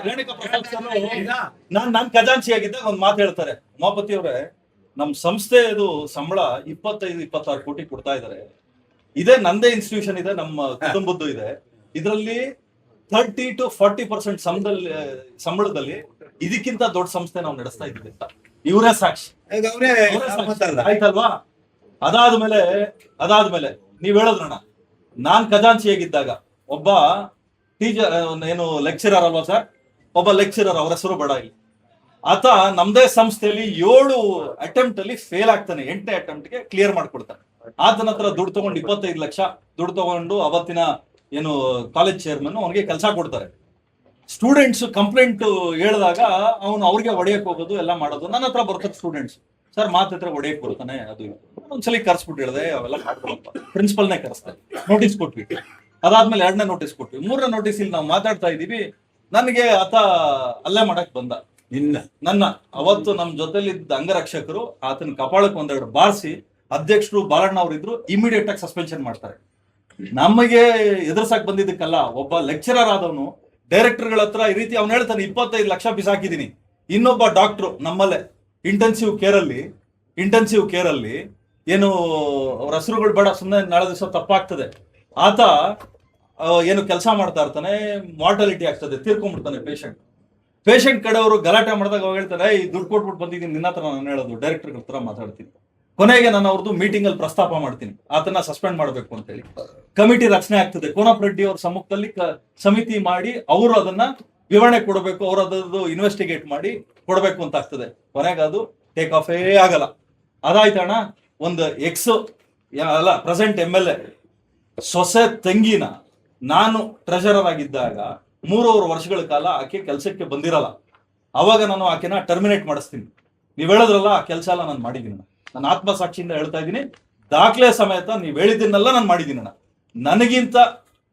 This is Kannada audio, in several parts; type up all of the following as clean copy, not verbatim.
ರೇಣುಕಾ ಪ್ರಸಾದ್ ಸರ್ ನಾನ್ ಖಜಾಂಚಿ ಆಗಿದ್ದಾಗ ಒಂದ್ ಮಾತು ಹೇಳ್ತಾರೆ, ಉಮಾಪತಿ ಅವರೇ, ನಮ್ ಸಂಸ್ಥೆದು ಸಂಬಳ 25-26 ಕೋಟಿ ಕೊಡ್ತಾ ಇದಾರೆ. ಇದೇ ನಂದೇ ಇನ್ಸ್ಟಿಟ್ಯೂಷನ್ ಇದೆ, ನಮ್ಮ ಕುಟುಂಬದ್ದು ಇದೆ. ಇದರಲ್ಲಿ 30-40% ಸಂಬಳದಲ್ಲಿ ಇದಕ್ಕಿಂತ ದೊಡ್ಡ ಸಂಸ್ಥೆ ನಾವು ನಡೆಸ್ತಾ ಇದ್ದೀವಿ ಅಂತ ಇವರೇ ಸಾಕ್ಷಿ. ಆಯ್ತಲ್ವಾ? ಅದಾದ್ಮೇಲೆ ನೀವ್ ಹೇಳಿದ್ರಣ್ಣ, ನಾನ್ ಖಜಾಂಚಿಯಾಗಿದ್ದಾಗ ಒಬ್ಬ ಟೀಚರ್ ಏನು ಲೆಕ್ಚರರ್ ಅಲ್ವಾ ಸರ್, ಒಬ್ಬ ಲೆಕ್ಚರರ್, ಅವ್ರ ಹೆಸರು ಬಡಾಯಿ, ಆತ ನಮ್ದೇ ಸಂಸ್ಥೆಯಲ್ಲಿ 7 ಅಟೆಂಪ್ಟ್ ಅಲ್ಲಿ ಫೇಲ್ ಆಗ್ತಾನೆ. 8ನೇ ಅಟೆಂಪ್ಟ್ ಗೆ ಕ್ಲಿಯರ್ ಮಾಡ್ಕೊಡ್ತಾನೆ. ಆತನ ಹತ್ರ ದುಡ್ಡು ತಗೊಂಡು 25 ಲಕ್ಷ ದುಡ್ಡು ತಗೊಂಡು ಅವತ್ತಿನ ಏನು ಕಾಲೇಜ್ ಚೇರ್ಮನ್ ಅವನಿಗೆ ಕೆಲಸ ಕೊಡ್ತಾರೆ. ಸ್ಟೂಡೆಂಟ್ಸ್ ಕಂಪ್ಲೇಂಟ್ ಹೇಳಿದಾಗ ಅವನು ಅವ್ರಿಗೆ ಹೊಡೆಯಕ್ ಹೋಗೋದು ಎಲ್ಲ ಮಾಡೋದು. ನನ್ನ ಹತ್ರ ಬರ್ತಾರೆ ಸ್ಟೂಡೆಂಟ್ಸ್, ಸರ್ ಮಾತ್ರ ಹೊಡೆಯಕ್ ಬರ್ತಾನೆ, ಅದು ಒಂದ್ಸಲಿ ಕರ್ಸ್ಬಿಟ್ಟು ಹೇಳಿದೆ, ಅವೆಲ್ಲ ಪ್ರಿನ್ಸಿಪಲ್ನೇ ಕರೆಸ್ತಾರೆ, ನೋಟಿಸ್ ಕೊಟ್ವಿ. ಅದಾದ್ಮೇಲೆ 2ನೇ ನೋಟಿಸ್ ಕೊಟ್ವಿ. 3ನೇ ನೋಟಿಸ್ ಇಲ್ಲಿ ನಾವು ಮಾತಾಡ್ತಾ ಇದೀವಿ, ನನಗೆ ಆತ ಅಲ್ಲೇ ಮಾಡಕ್ ಬಂದ. ನನ್ನ ಅವತ್ತು ನಮ್ ಜೊತೆಲಿದ್ದ ಅಂಗರಕ್ಷಕರು ಆತನ ಕಪಾಳಕ್ಕೆ 1-2 ಬಾರಿಸಿ, ಅಧ್ಯಕ್ಷರು ಬಾಲಣ್ಣ ಅವ್ರು ಇದ್ರು, ಇಮಿಡಿಯೇಟ್ ಆಗಿ ಸಸ್ಪೆನ್ಷನ್ ಮಾಡ್ತಾರೆ. ನಮಗೆ ಎದುರ್ಸಕ್ ಬಂದಿದ್ದಕ್ಕಲ್ಲ, ಒಬ್ಬ ಲೆಕ್ಚರರ್ ಆದವನು ಡೈರೆಕ್ಟರ್ಗಳ ಹತ್ರ ಈ ರೀತಿ ಅವ್ನು ಹೇಳ್ತಾನೆ, 25 ಲಕ್ಷ ಬಿಸಾಕಿದೀನಿ. ಇನ್ನೊಬ್ಬ ಡಾಕ್ಟ್ರು ನಮ್ಮಲ್ಲೇ ಇಂಟೆನ್ಸಿವ್ ಕೇರ್ ಅಲ್ಲಿ ಏನು ಅವ್ರ ಹೆಸರುಗಳು ಬೇಡ, ಸುಮ್ಮನೆ ನಾಳೆ ದಿವಸ ತಪ್ಪಾಗ್ತದೆ. ಆತ ಏನು ಕೆಲಸ ಮಾಡ್ತಾ ಇರ್ತಾನೆ, ಮಾರ್ಟಾಲಿಟಿ ಆಗ್ತದೆ, ತೀರ್ಕೊಂಡ್ಬಿಡ್ತಾನೆ ಪೇಷಂಟ್ ಕಡೆಯವರು ಗಲಾಟೆ ಮಾಡಿದಾಗ ಅವಾಗ ಹೇಳ್ತಾರೆ, ಈ ದುಡ್ಡು ಕೊಟ್ಬಿಟ್ಟು ಬಂದಿದ್ದೀನಿ, ನಿನ್ನ ಹತ್ರ ನಾನು ಹೇಳೋದು, ಡೈರೆಕ್ಟರ್ ಹತ್ರ ಮಾತಾಡ್ತೀನಿ. ಕೊನೆಗೆ ನಾನು ಅವ್ರದ್ದು ಮೀಟಿಂಗ್ ಅಲ್ಲಿ ಪ್ರಸ್ತಾಪ ಮಾಡ್ತೀನಿ, ಆತನ ಸಸ್ಪೆಂಡ್ ಮಾಡಬೇಕು ಅಂತ ಹೇಳಿ. ಕಮಿಟಿ ರಚನೆ ಆಗ್ತದೆ. ಕೋನಪ್ಪ ರೆಡ್ಡಿ ಅವ್ರ ಸಮ್ಮುಖದಲ್ಲಿ ಸಮಿತಿ ಮಾಡಿ ಅವರು ಅದನ್ನ ವಿವರಣೆ ಕೊಡಬೇಕು, ಅವರು ಅದರದ್ದು ಇನ್ವೆಸ್ಟಿಗೇಟ್ ಮಾಡಿ ಕೊಡಬೇಕು ಅಂತ ಆಗ್ತದೆ. ಕೊನೆಗೆ ಅದು ಟೇಕ್ ಆಫೇ ಆಗಲ್ಲ. ಅದಾಯ್ತಣ್ಣ, ಒಂದು ಪ್ರೆಸೆಂಟ್ MLA ಸೊಸೆ ತಂಗಿನ ನಾನು ಟ್ರೆಷರರ್ ಆಗಿದ್ದಾಗ 3 ವರ್ಷಗಳ ಕಾಲ ಆಕೆ ಕೆಲಸಕ್ಕೆ ಬಂದಿರಲ್ಲ. ಅವಾಗ ನಾನು ಆಕೆನ ಟರ್ಮಿನೇಟ್ ಮಾಡಿಸ್ತೀನಿ. ನೀವ್ ಹೇಳಿದ್ರಲ್ಲ, ಆ ಕೆಲಸ ಎಲ್ಲ ನಾನು ಮಾಡಿದ್ದೀನಿ. ನಾನು ಆತ್ಮಸಾಕ್ಷಿಯಿಂದ ಹೇಳ್ತಾ ಇದ್ದೀನಿ, ದಾಖಲೆ ಸಮೇತ ನೀವ್ ಹೇಳಿದ್ದನ್ನೆಲ್ಲ ನಾನು ಮಾಡಿದ್ದೀನಿ. ನನಗಿಂತ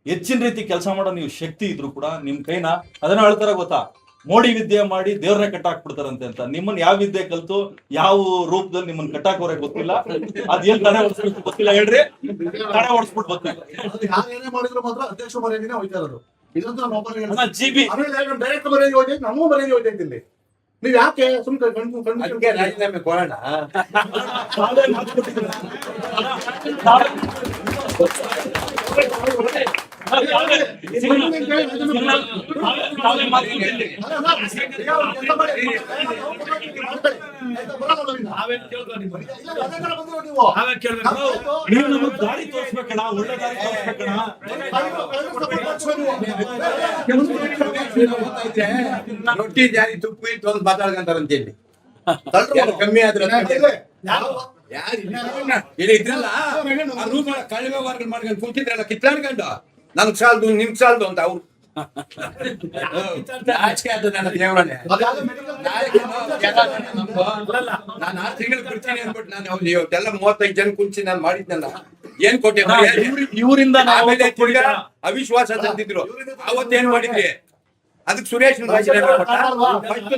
ಹೆಚ್ಚಿನ ರೀತಿ ಕೆಲಸ ಮಾಡೋ ನೀವು ಶಕ್ತಿ ಇದ್ರು ಕೂಡ ನಿಮ್ ಕೈನ ಅದನ್ನ ಹೇಳ್ತಾರ ಗೊತ್ತಾ, ಮೋಡಿ ವಿದ್ಯೆ ಮಾಡಿ ದೇವ್ರನ್ನ ಕಟ್ಟಾಕ್ಬಿಡ್ತಾರಂತೆ ಅಂತ. ನಿಮ್ಮನ್ನ ಯಾವ ವಿದ್ಯೆ ಕಲ್ತು ಯಾವ ರೂಪದಲ್ಲಿ ನಿಮ್ಮನ್ನ ಕಟ್ಟಾಕೋರೆ ಗೊತ್ತಿಲ್ಲ. ಅದ್ ಏನ್ ತಡೆ ಓಡಿಸ್ಬಿಟ್ಟು ಗೊತ್ತಿಲ್ಲ, ಹೇಳ್ರಿ, ತಡೆ ಓಡಿಸ್ಬಿಟ್ಟು ಗೊತ್ತಿಲ್ಲ. ನೀವ್ ಯಾಕೆ ಸುಮ್ನೆ ರಾಜೀನಾಮೆ ಕೊಡೋಣ? ನೀವು ನಮಗ್ ದಾರಿ ತೋರಿಸ್ಬೇಕಣ್ಣ, ಒಳ್ಳೆ ದಾರಿ ತೋರಿಸ್ಬೇಕಣ್ಣ. ರೊಟ್ಟಿ ಜಾರಿ ತುಪ್ಪ ಇಟ್ಟು ಒಂದು ಮಾತಾಡ್ಕಂತಾರಂತೇಳಿ ಕಮ್ಮಿ ಆದ್ರೆ ಇದ್ರಲ್ಲ ಕಳಿವೆ ವರ್ಗ ಮಾಡ್ಕೊಂಡು ಕೂತಿದ್ರಲ್ಲ ಕಿತ್ತಾಡ್ಕೊಂಡು ನನ್ಗ್ ಸಾಲ್ದು ನಿಮ್ಗ್ ಸಾಲ್ದು ಅಂತ ಅವ್ರು ಆಚೆ ಆದ ನನ್ನ ದೇವರನ್ನೇ. ನಾನು 6 ತಿಂಗಳು ಬಿಡ್ತೀನಿ ಅನ್ಬಿಟ್ಟು ನಾನು ಇವತ್ತೆಲ್ಲ 35 ಜನ ಕುಂಚಿ ನಾನು ಮಾಡಿದ್ನಲ್ಲ, ಏನ್ ಕೊಟ್ಟೆ? ಇವರಿಂದ ಅವಿಶ್ವಾಸ ತಂದಿದ್ರು. ಅವತ್ತೇನ್ ಮಾಡಿದ್ರಿ? ಅದಕ್ಕೆ ಸುರೇಶ್ ರಾಜೀನಾಮೆ ಕೊಟ್ಟ.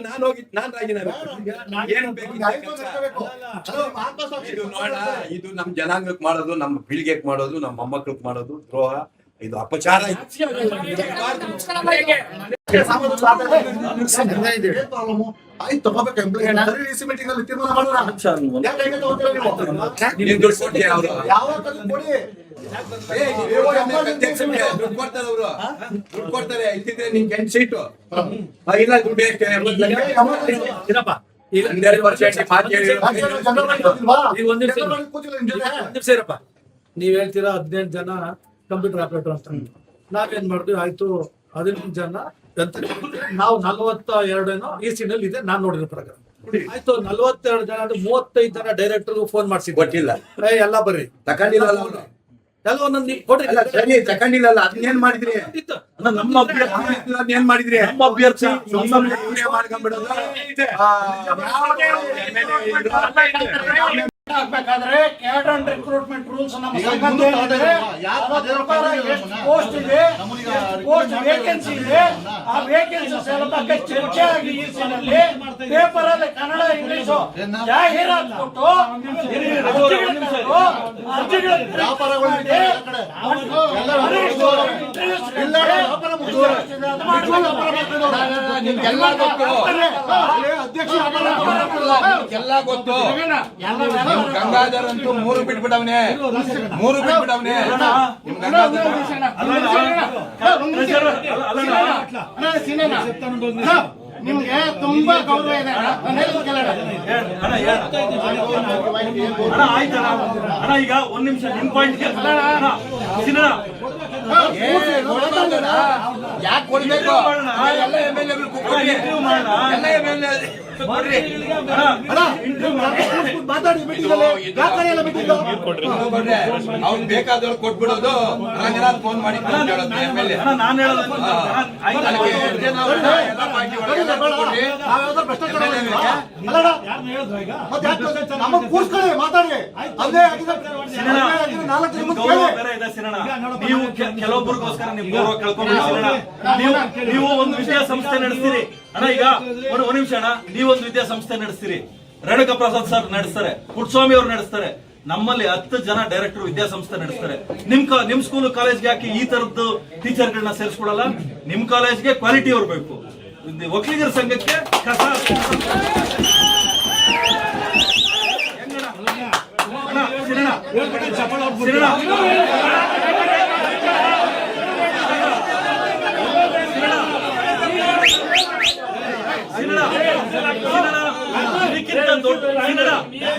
ನಾನು ಹೋಗಿ ನಾನು ರಾಜೀನಾಮೆ ಏನು ಇದು ನೋಡ, ಇದು ನಮ್ ಜನಾಂಗಕ್ಕೆ ಮಾಡೋದು, ನಮ್ಮ ಪೀಳಿಗೆಗೆ ಮಾಡೋದು, ನಮ್ಮ ಮೊಮ್ಮಕ್ಕಳಿಗೆ ಮಾಡೋದು ದ್ರೋಹ, ಇದು ಅಪಚಾರ. ಕೊಡ್ತಾರೆ ಇತ್ತಿದ್ರೆ ನಿಮ್ಗೆ 8 ಸೀಟು ಇಲ್ಲ, ದುಡ್ಡು ಎಷ್ಟು? 12 ವರ್ಷ ಸೇರಪ್ಪ, ನೀವ್ ಹೇಳ್ತೀರಾ 18 ಜನ ಕಂಪ್ಯೂಟರ್ ಆಪರೇಟರ್ ಅಂತ. ನಾವೇನ್ ಮಾಡಿದ್ವಿ, ಆಯ್ತು 15 ಜನ ನಾವು 42 EC-ನಲ್ಲಿ ಇದೆ, ನಾನ್ ನೋಡಿರೋ ಪ್ರಕಾರ. ಆಯ್ತು 42 ಜನ ಅಂದ್ರೆ 35 ಜನ ಡೈರೆಕ್ಟರ್ ಫೋನ್ ಮಾಡ್ಸಿದ್ವಿ, ಕೊಟ್ಟಿಲ್ಲ, ಎಲ್ಲ ಬರ್ರಿ ತಗೊಂಡಿಲ್ಲ, ಎಲ್ಲ ಒಂದೊಂದು ಕೊಡ್ರಿ. ತಗೊಂಡಿಲ್ಲ, ಅದನ್ನೇನ್ ಮಾಡಿದ್ರಿ? ನಮ್ಮ ಅಭ್ಯರ್ಥಿ ಏನ್ ಮಾಡಿದ್ರಿ? ನಮ್ಮ ಅಭ್ಯರ್ಥಿ ಮಾಡ್ಕೊಂಡ್ಬಿಡೋದು. ಆಗ್ಬೇಕಾದ್ರೆ ಕ್ಯಾಡರ್ ಅಂಡ್ ರಿಕ್ರೂಟ್ಮೆಂಟ್ ರೂಲ್ಸ್ ನಮ್ಮ ಈಗ ಸಂಘದ ಮುಂದೆ ಏನಿದೆ, ಯಾರು ಅದರ ಅದೇನೋ ಪ್ರಕಾರ ಕರೀಲಿಲ್ಲ ಎಷ್ಟು ನಮ್ಮನ್ನ. ಪೋಸ್ಟ್ ಇದೆ, ನಮ್ಮನ್ನ ಪೋಸ್ಟ್ recruit ವೇಕೆನ್ಸಿ ಇದೆ, ಆ ವೇಕೆನ್ಸಿ ಎಲ್ಲ ಬಗ್ಗೆ ಚರ್ಚೆ ಆಗಿ ಈ ಸೀನಲ್ಲಿ ಪೇಪರ್ ಅಲ್ಲಿ ಕನ್ನಡ ಇಂಗ್ಲಿಷ್ ಜಾಹೀರಾತು ಕೊಟ್ಟು ವ್ಯಾಪಾರಗಳು ಮಾಡಿ, ನಿಮ್ಗೆಲ್ಲ ಗೊತ್ತು, ನಿಮ್ಗೆಲ್ಲ ಗೊತ್ತು. ನಿಮ್ ಗಂಗಾಧರ್ ಅಂತೂ ಮೂರು ಬಿಟ್ಬಿಟ್ಟವನೆ, ನಿಮ್ ಗಂಗಾಧರ್ ನಿಮ್ಗೆ ತುಂಬಾ ಗೌರವ ಇದೆ ಅಣ್ಣ ಆಯ್ತಣ್ಣ. ಅಣ್ಣ ಈಗ ಒಂದ್ ನಿಮಿಷ ನಿಮ್ ಪಾಯಿಂಟ್ ಯಾಕೆ ಕೊಡ್ಬೇಕು? ಎಲ್ಲ MLA ಗಳು ಕೊಡ್ರಿ. ಎಲ್ಲ MLA ಕೊಡ್ರಿ. ಅವ್ನು ಬೇಕಾದವ್ರು ಕೊಟ್ಬಿಡೋದು. ರಂಗನಾಥ್ ಫೋನ್ ಮಾಡಿ ಹೇಳೋದು MLA. ಅಣ್ಣ ನಾನ್ ಹೇಳೋದು ಎಲ್ಲ ಪಾರ್ಟಿ ಒಳಗೆಲ್ಲ ಕೊಡ್ರಿ. ಗೌರವ ಬೇರೆ ಇದೆ ಸಿನಣ್ಣ. ನೀವು ಕೆಲವೊಬ್ಬರಿಗೋಸ್ಕರ ನೀವು ಗೌರವ ಕಳ್ಕೊಂಡ್ಬಿಡಿ ಸಿನಣ್ಣ. ನೀವು ಒಂದು ವಿದ್ಯಾಸಂಸ್ಥೆ ನಡೆಸ್ತೀರಿ ಅಣ್ಣ. ಈಗ ಒಂದ್ ನಿಮಿಷ ಅಣ್ಣ, ನೀವೊಂದು ವಿದ್ಯಾಸಂಸ್ಥೆ ನಡೆಸ್ತೀರಿ, ರೇಣುಕಾ ಪ್ರಸಾದ್ ಸರ್ ನಡೆಸ್ತಾರೆ, ಪುಟ್ಟಸ್ವಾಮಿ ಅವರು ನಡೆಸ್ತಾರೆ. ನಮ್ಮಲ್ಲಿ 10 ಜನ ಡೈರೆಕ್ಟರ್ ವಿದ್ಯಾಸಂಸ್ಥೆ ನಡೆಸ್ತಾರೆ. ನಿಮ್ ಸ್ಕೂಲ್ ಕಾಲೇಜ್ಗೆ ಯಾಕೆ ಈ ತರದ್ದು ಟೀಚರ್ಗಳನ್ನ ಸೇರಿಸ್ಕೊಡಲ್ಲ? ನಿಮ್ ಕಾಲೇಜ್ಗೆ ಕ್ವಾಲಿಟಿ ಅವ್ರು ಬೇಕು. ಒಕ್ಕಲಿಗರ ಸಂಘಕ್ಕೆ ಕಸ ಅಣ್ಣ ಸಿನಣ್ಣ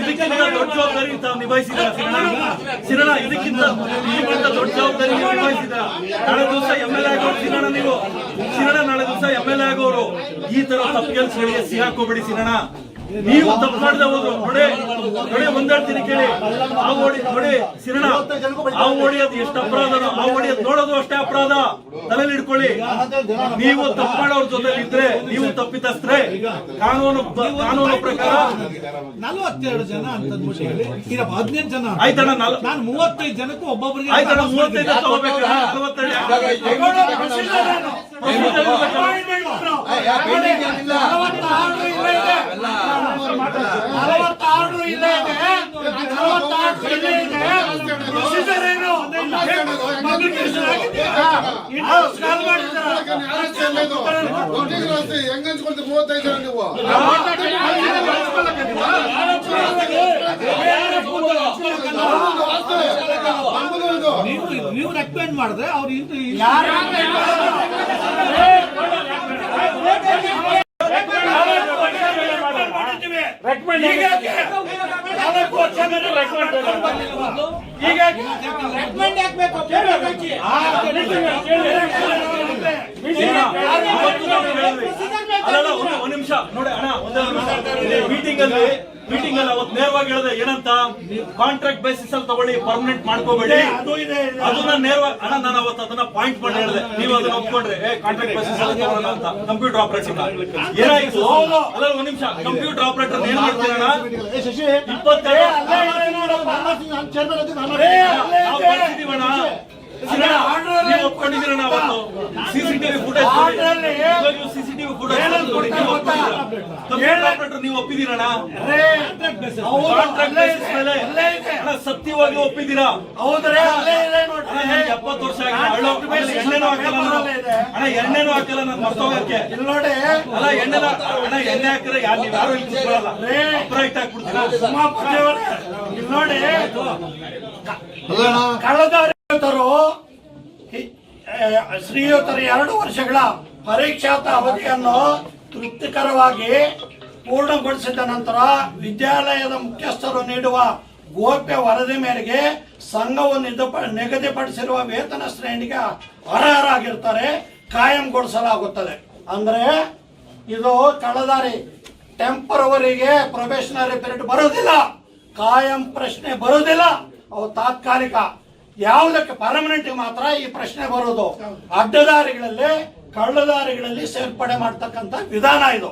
ಇದಕ್ಕಿಂತ ದೊಡ್ಡ ಜವಾಬ್ದಾರಿ ತಾವು ನಿಭಾಯಿಸಿದ ಸಿನಣ್ಣ, ಇದಕ್ಕಿಂತ ದೊಡ್ಡ ಜವಾಬ್ದಾರಿ ನಿಭಾಯಿಸಿದ. ನಾಳೆ ದಿವಸ MLA ಆಗೋರು ಸಿನಣ್ಣ, ನೀವು ಸಿನಣ್ಣ ನಾಳೆ ದಿವಸ MLA ಆಗೋರು. ಈ ತರ ತಪ್ಪು ಕೆಲಸಗಳಿಗೆ ಸಿಗಾಕೋಬೇಡಿ ಸಿನಣ್ಣ. ನೀವು ತಪ್ಪು ಮಾಡದೆ ಹೋದ್ರು ನೋಡಿ ಒಂದೆರಡು ಕೇಳಿ. ಆ ಓಡಿ ನೋಡಿ ಸಿನಣ್ಣ, ಆ ಓಡಿಯೋದು ಎಷ್ಟು ಅಪರಾಧನೋ ಆ ಓಡಿಯೋದು ನೋಡೋದು ಅಷ್ಟೇ ಅಪರಾಧ. ತಲೆಯಲ್ಲಿ ಇಟ್ಕೊಳ್ಳಿ. ನೀವು ತಪ್ಪು ಮಾಡೋರ್ ಜೊತೆ ಇದ್ರೆ ನೀವು ತಪ್ಪಿತಸ್ತ್ರೆ. ಕಾನೂನು ಪ್ರಕಾರ 42 ಜನ ಅಂತ ಅಂದ್ಬಿಟ್ಟು ಈಗ 15 ಜನ ಆಯ್ತಣ್ಣ. ನಾನು 35 ಜನಕ್ಕೂ ಒಬ್ಬೊಬ್ಬರಿಗೆ ಆಯ್ತಣ್ಣ 35 ತಗೋಬೇಕು. 46 ಇಲ್ಲೇ ಇದೆ, 46 ಇಲ್ಲೇ ಇದೆ. ಪ್ರೊಸೀಜರ್ ಏನು? ಹೆಂಗ್ ಹಂಚ್ಕೊಳ್ತೀವಿ 35 ಜನ ನೀವು? ನೀವು ರೆಕಮೆಂಡ್ ಮಾಡಿದ್ರೆ ಅವ್ರು ಒಂದ್ ನಿಮಿಷ ನೋಡಿ ಅಣ್ಣ, ಮೀಟಿಂಗ್ ಅಲ್ಲಿ ಅವತ್ತು ನೇರವಾಗಿ ಹೇಳಿದೆ ಏನಂತ, ಕಾಂಟ್ರಾಕ್ಟ್ ಬೇಸಿಸ್ ಅಲ್ಲಿ ತಗೊಳ್ಳಿ, ಪರ್ಮನೆಂಟ್ ಮಾಡ್ಕೋಬೇಡಿ. ಅದನ್ನ ನೇರವಾಗಿ ಅಣ್ಣ ನಾನು ಅವತ್ತು ಅದನ್ನ ಪಾಯಿಂಟ್ ಮಾಡಿ ಹೇಳಿದೆ. ನೀವು ಅದನ್ನ ಒಪ್ಕೊಂಡ್ರೆ ಕಾಂಟ್ರಾಕ್ಟ್ ಬೇಸಿಸ್ ಅಲ್ಲಿ ತಗೊಳ್ಳೋಣ ಅಂತ. ಕಂಪ್ಯೂಟರ್ ಆಪರೇಟರ್ ಏನಾಯ್ತು? ಅಲ್ಲ ಒಂದ್ ನಿಮಿಷ, ಕಂಪ್ಯೂಟರ್ ಆಪರೇಟರ್ ಏನ್ ಮಾಡ್ತೀರಣ್ಣ? 22 ನೀವು ಒಪ್ಕೊಂಡಿದ್ದೀರಣ್ಣ ಅವತ್ತು. ಸಿಸಿಟಿವಿ ಫುಟೇಜ್ ಸಿಸಿಟಿವಿ ಫುಟೇಜ್ ನೀವು ಒಪ್ಪಿದ್ದೀರಣ್ಣ? ಕಾಂಟ್ರಾಕ್ಟ್ ಬೇಸಿಸ್ ಮೇಲೆ ಸತ್ಯವಾಗಿ ಒಪ್ಪಿದ್ದೀರಾ? 70 ವರ್ಷ ಆಗಿದೆ. ಎಣ್ಣೆನೂ ಹಾಕಲ್ಲ ಅಣ್ಣ, ಎಣ್ಣೆನೂ ಹಾಕಲ್ಲ ನಾನು ಮರ್ತೋಗಕ್ಕೆ. ಅಲ್ಲ ಎಣ್ಣೆ ಹಾಕಿದ್ರೆ ನೀವು ಯಾರು ಇಲ್ಲಿ ಕೂತ್ಕೊಳ್ಳಲ್ಲ, ಅಪ್ರೈಟ್ ಹಾಕ್ಬಿಡ್ತೀರಾ? ನೋಡಿ ಕಳೆದವರು ಶ್ರೀಯುತರು 2 ವರ್ಷಗಳ ಪರೀಕ್ಷಾತ ಅವಧಿಯನ್ನು ತೃಪ್ತಿಕರವಾಗಿ ಪೂರ್ಣಗೊಳಿಸಿದ ನಂತರ ವಿದ್ಯಾಲಯದ ಮುಖ್ಯಸ್ಥರು ನೀಡುವ ಗೋಪ್ಯ ವರದಿ ಮೇರೆಗೆ ಸಂಘವು ನಿಗದಿಪಡಿಸಿರುವ ವೇತನ ಶ್ರೇಣಿಗೆ ಅರ್ಹರಾಗಿರ್ತಾರೆ, ಕಾಯಂಗೊಳಿಸಲಾಗುತ್ತದೆ. ಅಂದ್ರೆ ಇದು ಕಳೆದಾರಿ ಟೆಂಪರವರಿಗೆ ಪ್ರೊಬೇಷನರಿ ಪೀರಿಯಡ್ ಬರೋದಿಲ್ಲ, ಕಾಯಂ ಪ್ರಶ್ನೆ ಬರೋದಿಲ್ಲ, ಅವು ತಾತ್ಕಾಲಿಕ. ಯಾವುದಕ್ಕೆ ಪರ್ಮನೆಂಟ್ ಮಾತ್ರ ಈ ಪ್ರಶ್ನೆ ಬರೋದು. ಅಡ್ಡದಾರಿಗಳಲ್ಲಿ ಕಳ್ಳದಾರಿಗಳಲ್ಲಿ ಸೇರ್ಪಡೆ ಮಾಡ್ತಕ್ಕಂಥ ವಿಧಾನ ಇದು.